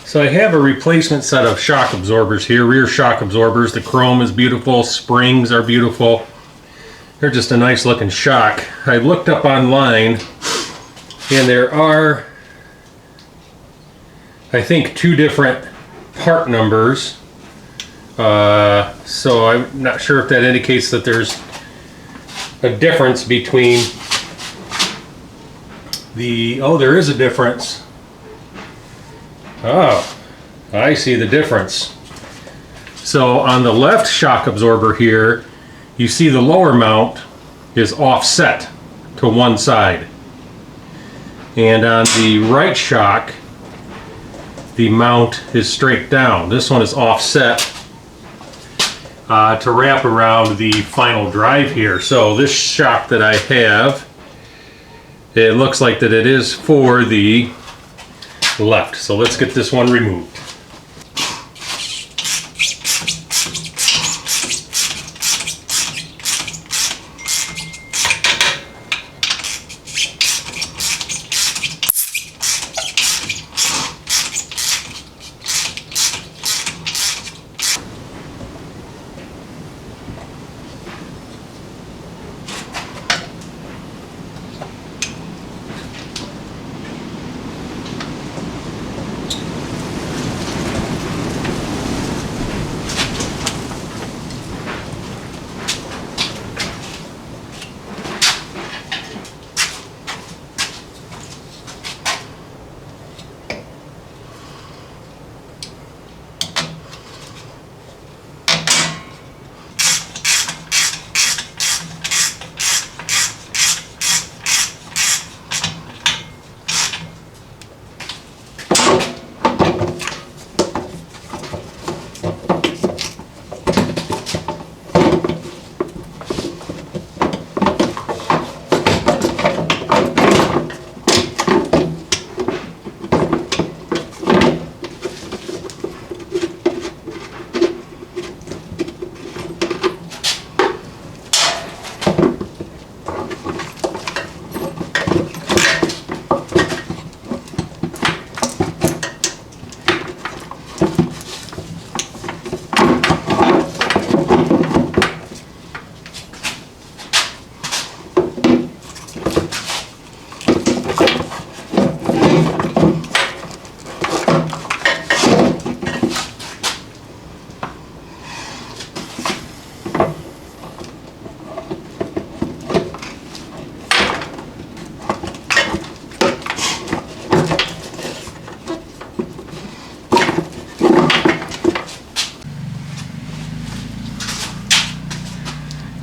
So I have a replacement set of shock absorbers here, rear shock absorbers. The chrome is beautiful, springs are beautiful. They're just a nice looking shock. I looked up online and there are, I think, 2 different part numbers. So I'm not sure if that indicates that there's a difference between the, oh, there is a difference. Oh, I see the difference. So on the left shock absorber here, you see the lower mount is offset to one side. And on the right shock, the mount is straight down. This one is offset to wrap around the final drive here. So this shock that I have, it looks like that it is for the left. So let's get this one removed.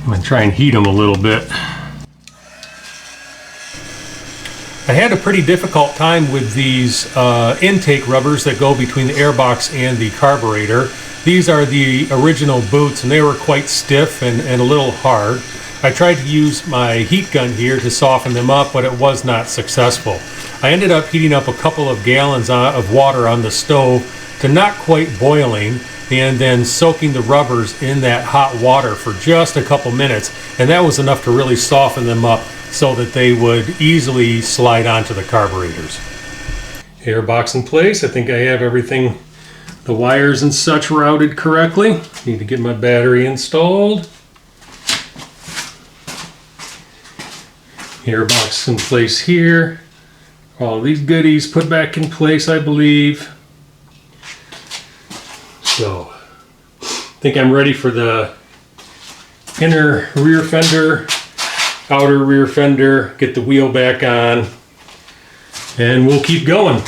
I'm going to try and heat them a little bit. I had a pretty difficult time with these intake rubbers that go between the airbox and the carburetor. These are the original boots and they were quite stiff and a little hard. I tried to use my heat gun here to soften them up, but it was not successful. I ended up heating up a couple of gallons of water on the stove to not quite boiling, and then soaking the rubbers in that hot water for just a couple minutes, and that was enough to really soften them up so that they would easily slide onto the carburetors. Airbox in place. I think I have everything, the wires and such, routed correctly. Need to get my battery installed. Airbox in place here. All these goodies put back in place, I believe. So, I think I'm ready for the inner rear fender, outer rear fender, get the wheel back on, and we'll keep going.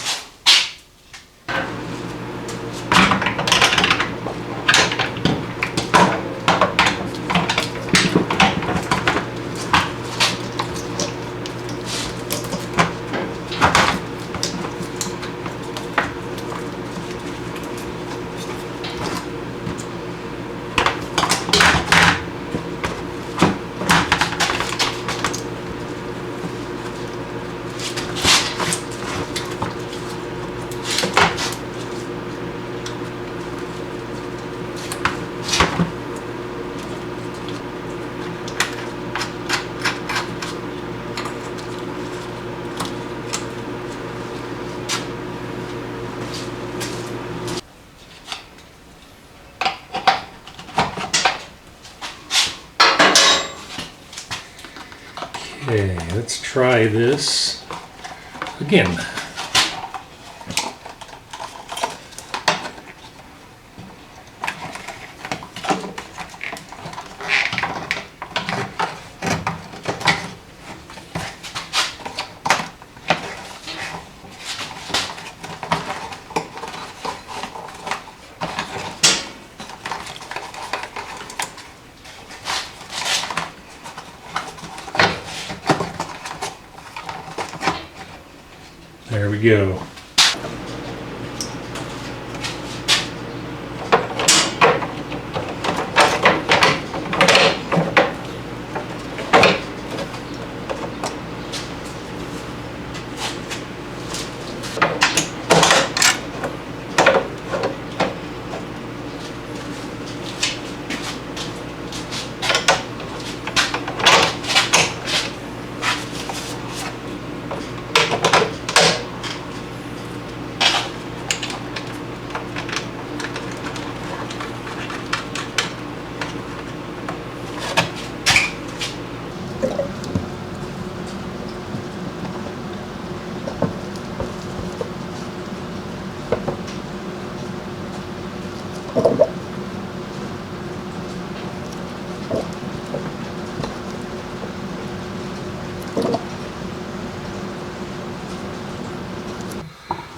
Let's try this again. There we go.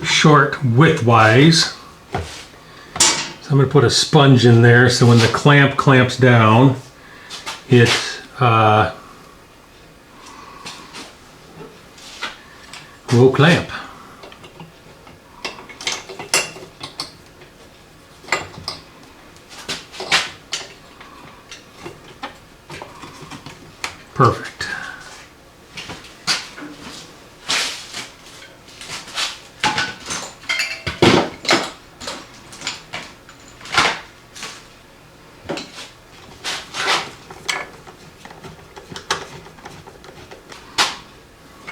Short widthwise. So I'm going to put a sponge in there so when the clamp clamps down, it will clamp. Perfect.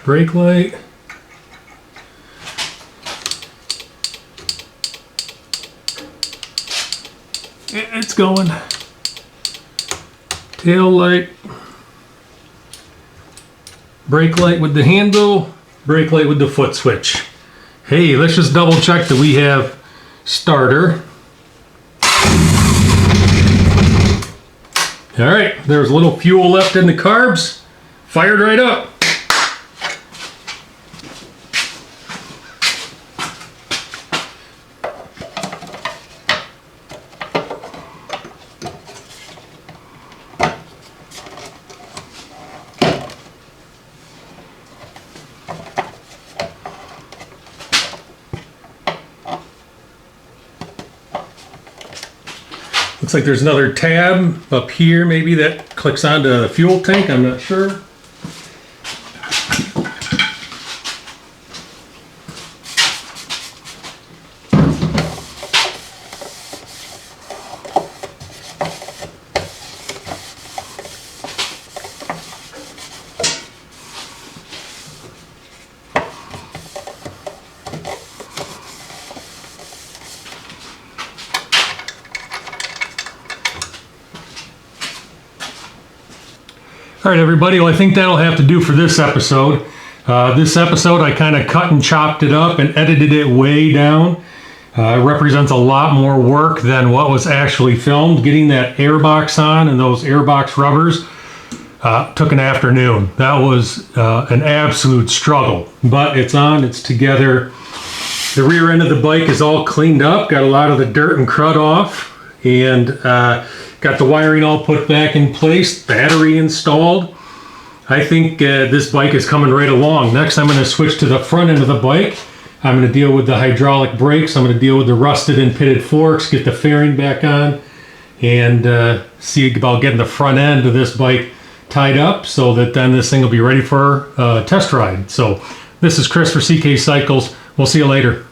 Brake light. It's going. Tail light. Brake light with the handle. Brake light with the foot switch. Hey, let's just double check that we have starter. All right, there's a little fuel left in the carbs. Fired right up. Looks like there's another tab up here, maybe that clicks onto the fuel tank, I'm not sure. All right, everybody, well, I think that'll have to do for this episode. This episode, I kind of cut and chopped it up and edited it way down. It represents a lot more work than what was actually filmed. Getting that airbox on and those airbox rubbers took an afternoon. That was an absolute struggle, but it's on, it's together. The rear end of the bike is all cleaned up, got a lot of the dirt and crud off, and got the wiring all put back in place, battery installed. I think this bike is coming right along. Next, I'm going to switch to the front end of the bike. I'm going to deal with the hydraulic brakes. I'm going to deal with the rusted and pitted forks, get the fairing back on, and see about getting the front end of this bike tied up so that then this thing will be ready for a test ride. So this is Chris for CK Cycles. We'll see you later.